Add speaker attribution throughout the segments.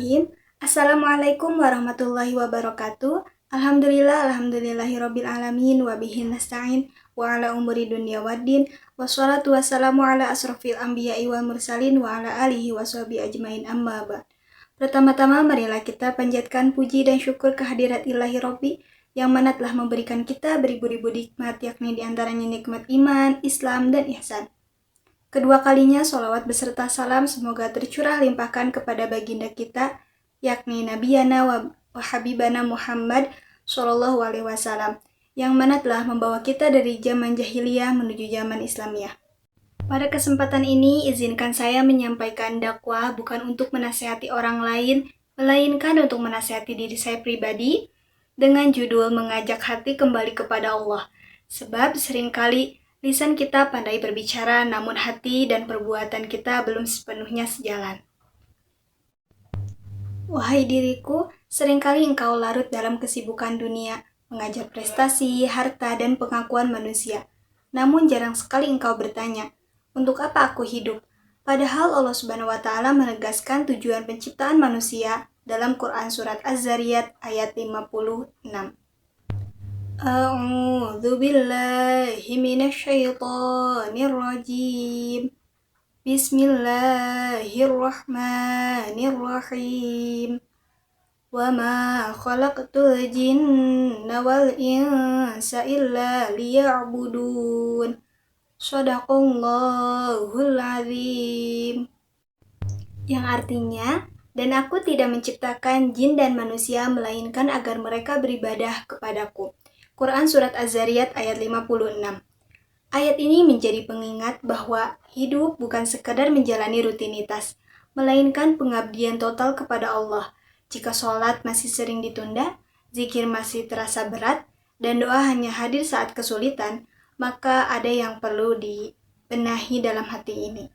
Speaker 1: Bismillahirrahmanirrahim. Assalamualaikum warahmatullahi wabarakatuh. Alhamdulillahirabbil alamin wa bihi nasta'in wa ala umuri dunya waddin wassalatu wassalamu ala asrofil anbiya'i wal mursalin wa ala alihi washabihi ajmain amma ba'd. Pertama-tama marilah kita panjatkan puji dan syukur kehadirat Ilahi Rabbi yang mana telah memberikan kita beribu-ribu nikmat, yakni diantaranya nikmat iman, Islam, dan ihsan. Kedua kalinya sholawat beserta salam semoga tercurah limpahkan kepada baginda kita, yakni Nabiyana wa Habibana Muhammad Sallallahu Alaihi Wasallam, yang mana telah membawa kita dari zaman jahiliyah menuju zaman Islamiyah. Pada kesempatan ini, izinkan saya menyampaikan dakwah bukan untuk menasihati orang lain, melainkan untuk menasihati diri saya pribadi, dengan judul mengajak hati kembali kepada Allah. Sebab seringkali lisan kita pandai berbicara, namun hati dan perbuatan kita belum sepenuhnya sejalan. Wahai diriku, seringkali engkau larut dalam kesibukan dunia, mengajar prestasi, harta, dan pengakuan manusia. Namun jarang sekali engkau bertanya, untuk apa aku hidup? Padahal Allah Subhanahu wa Ta'ala menegaskan tujuan penciptaan manusia dalam Quran Surat Az-Zariyat ayat 56. A'udzu billahi minasyaitonir rajim. Bismillahirrahmanirrahim. Wa ma khalaqtul jinna wal insa illa liya'budun. Shadaqallahul azim. Yang artinya, dan aku tidak menciptakan jin dan manusia melainkan agar mereka beribadah kepadaku. Quran Surat Az-Zariyat ayat 56. Ayat ini menjadi pengingat bahwa hidup bukan sekadar menjalani rutinitas, melainkan pengabdian total kepada Allah. Jika sholat masih sering ditunda, zikir masih terasa berat, dan doa hanya hadir saat kesulitan, maka ada yang perlu dibenahi dalam hati ini.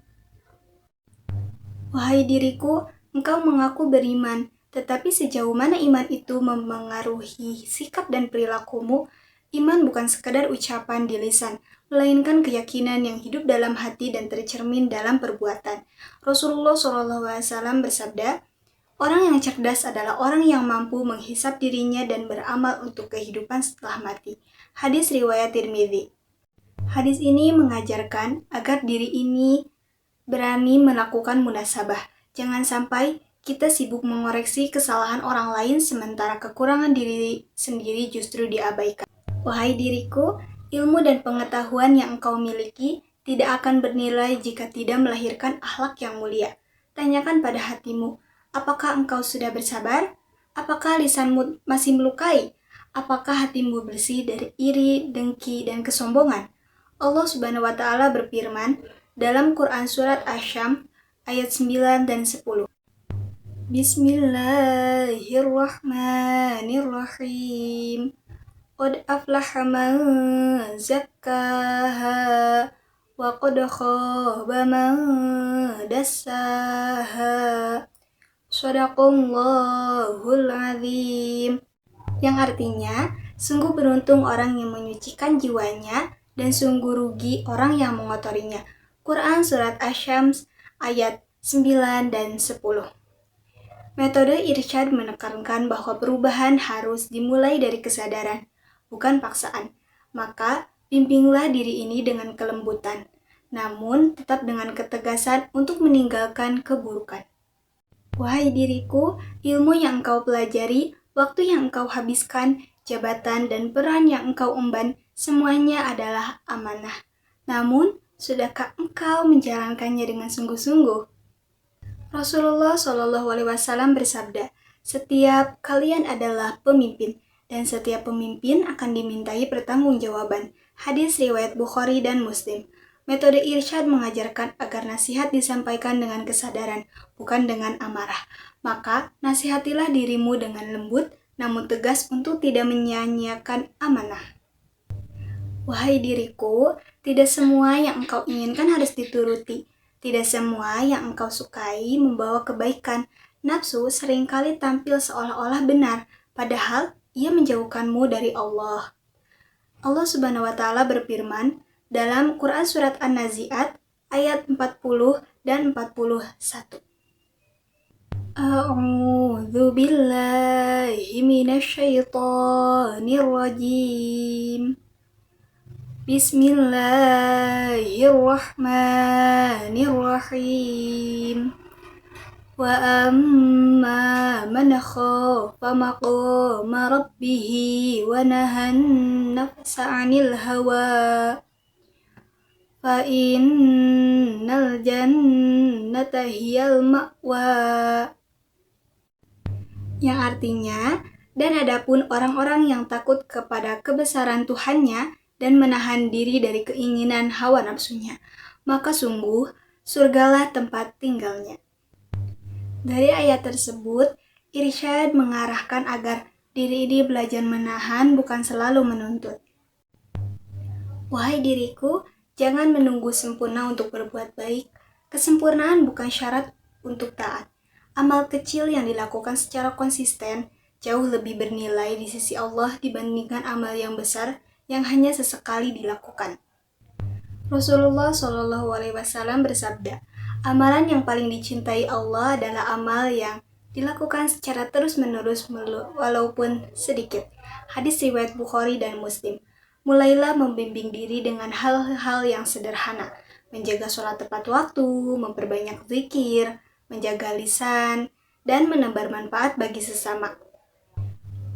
Speaker 1: Wahai diriku, engkau mengaku beriman, tetapi sejauh mana iman itu memengaruhi sikap dan perilakumu? Iman bukan sekadar ucapan di lisan, melainkan keyakinan yang hidup dalam hati dan tercermin dalam perbuatan. Rasulullah SAW bersabda, orang yang cerdas adalah orang yang mampu menghisap dirinya dan beramal untuk kehidupan setelah mati. Hadis riwayat Tirmidzi. Hadis ini mengajarkan agar diri ini berani melakukan munasabah. Jangan sampai kita sibuk mengoreksi kesalahan orang lain sementara kekurangan diri sendiri justru diabaikan. Wahai diriku, ilmu dan pengetahuan yang engkau miliki tidak akan bernilai jika tidak melahirkan akhlak yang mulia. Tanyakan pada hatimu, apakah engkau sudah bersabar? Apakah lisanmu masih melukai? Apakah hatimu bersih dari iri, dengki, dan kesombongan? Allah Subhanahu wa Ta'ala berfirman dalam Quran Surat Asy-Syams ayat 9 dan 10. Bismillahirrahmanirrahim. Qad aflaha man zakkaha wa qad khaba man dassaha. Shadaqallahul azim. Yang artinya, sungguh beruntung orang yang menyucikan jiwanya dan sungguh rugi orang yang mengotorinya. Quran Surat Asy-Syams ayat 9 dan 10. Metode irsyad menekankan bahwa perubahan harus dimulai dari kesadaran, bukan paksaan. Maka, bimbinglah diri ini dengan kelembutan, namun tetap dengan ketegasan untuk meninggalkan keburukan. Wahai diriku, ilmu yang engkau pelajari, waktu yang engkau habiskan, jabatan dan peran yang engkau emban, semuanya adalah amanah. Namun, sudahkah engkau menjalankannya dengan sungguh-sungguh? Rasulullah SAW bersabda, setiap kalian adalah pemimpin, dan setiap pemimpin akan dimintai pertanggungjawaban. Hadis riwayat Bukhari dan Muslim. Metode irsyad mengajarkan agar nasihat disampaikan dengan kesadaran, bukan dengan amarah. Maka, nasihatilah dirimu dengan lembut, namun tegas untuk tidak menyia-nyiakan amanah. Wahai diriku, tidak semua yang engkau inginkan harus dituruti. Tidak semua yang engkau sukai membawa kebaikan. Nafsu seringkali tampil seolah-olah benar, padahal ia menjauhkanmu dari Allah. Allah Subhanahu wa Ta'ala berfirman dalam Quran Surat An-Nazi'at ayat 40 dan 41. A'udzu billahi minasyaitonir rajim. Bismillahirrahmanirrahim. Wa amma man khafa maqama rabbih wa nahan nafsa 'anil hawa fa innal jannata hiyal ma'wa. Yang artinya, dan adapun orang-orang yang takut kepada kebesaran Tuhannya dan menahan diri dari keinginan hawa nafsunya, maka sungguh surgalah tempat tinggalnya. Dari ayat tersebut, irsyad mengarahkan agar diri ini belajar menahan, bukan selalu menuntut. Wahai diriku, jangan menunggu sempurna untuk berbuat baik. Kesempurnaan bukan syarat untuk taat. Amal kecil yang dilakukan secara konsisten jauh lebih bernilai di sisi Allah dibandingkan amal yang besar yang hanya sesekali dilakukan. Rasulullah SAW bersabda, amalan yang paling dicintai Allah adalah amal yang dilakukan secara terus-menerus walaupun sedikit. Hadis riwayat Bukhari dan Muslim. Mulailah membimbing diri dengan hal-hal yang sederhana, menjaga sholat tepat waktu, memperbanyak zikir, menjaga lisan, dan menebar manfaat bagi sesama.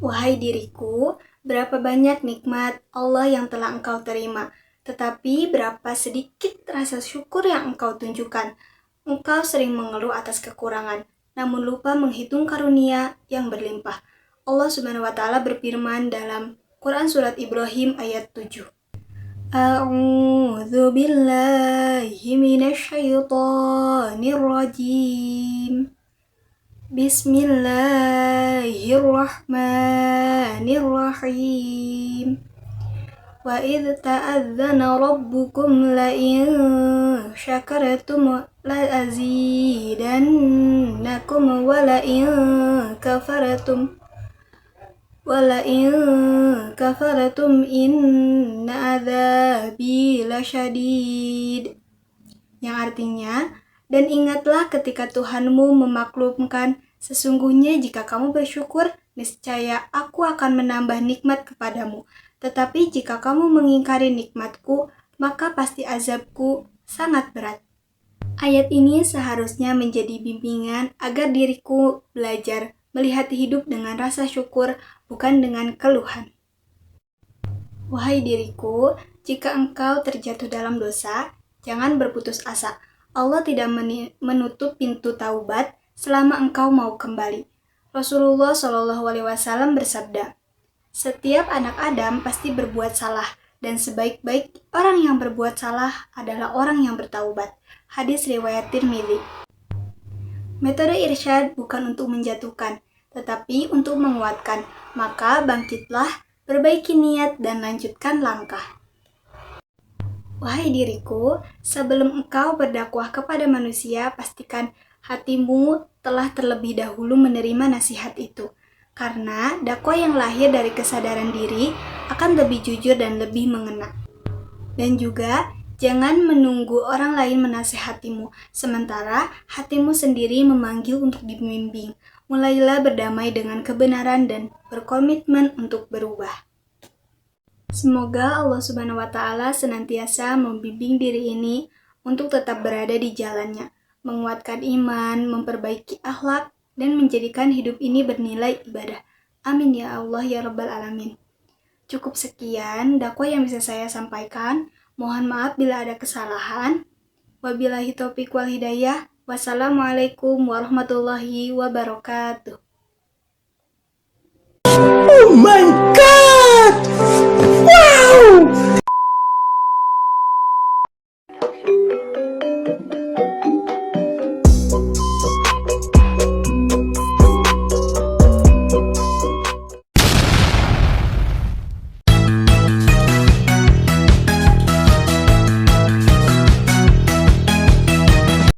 Speaker 1: Wahai diriku, berapa banyak nikmat Allah yang telah engkau terima, tetapi berapa sedikit rasa syukur yang engkau tunjukkan. Engkau sering mengeluh atas kekurangan, namun lupa menghitung karunia yang berlimpah. Allah Subhanahu wa Ta'ala berfirman dalam Quran Surat Ibrahim ayat 7. A'udzu billahi minasyaitonir rajim. Bismillahirrahmanirrahim. Wa idh ta'adzana rabbukum la in syakartum la azidannakum wa la in kafartum inna adzabi lasyadid. Yang artinya, dan ingatlah ketika Tuhanmu memaklumkan, sesungguhnya jika kamu bersyukur, niscaya aku akan menambah nikmat kepadamu. Tetapi jika kamu mengingkari nikmatku, maka pasti azabku sangat berat. Ayat ini seharusnya menjadi bimbingan agar diriku belajar melihat hidup dengan rasa syukur, bukan dengan keluhan. Wahai diriku, jika engkau terjatuh dalam dosa, jangan berputus asa. Allah tidak menutup pintu taubat selama engkau mau kembali. Rasulullah SAW bersabda, setiap anak Adam pasti berbuat salah, dan sebaik-baik orang yang berbuat salah adalah orang yang bertaubat. Hadis riwayat Tirmidzi. Metode irsyad bukan untuk menjatuhkan, tetapi untuk menguatkan. Maka bangkitlah, perbaiki niat, dan lanjutkan langkah. Wahai diriku, sebelum engkau berdakwah kepada manusia, pastikan hatimu telah terlebih dahulu menerima nasihat itu. Karena dakwah yang lahir dari kesadaran diri akan lebih jujur dan lebih mengena. Dan juga, jangan menunggu orang lain menasihatimu, sementara hatimu sendiri memanggil untuk dibimbing. Mulailah berdamai dengan kebenaran dan berkomitmen untuk berubah. Semoga Allah Subhanahu wa Ta'ala senantiasa membimbing diri ini untuk tetap berada di jalannya, menguatkan iman, memperbaiki akhlak, dan menjadikan hidup ini bernilai ibadah. Amin ya Allah ya Rabbal Alamin. Cukup sekian dakwah yang bisa saya sampaikan. Mohon maaf bila ada kesalahan. Wabillahi taufiq wal hidayah. Wassalamualaikum warahmatullahi wabarakatuh.
Speaker 2: Oh my God!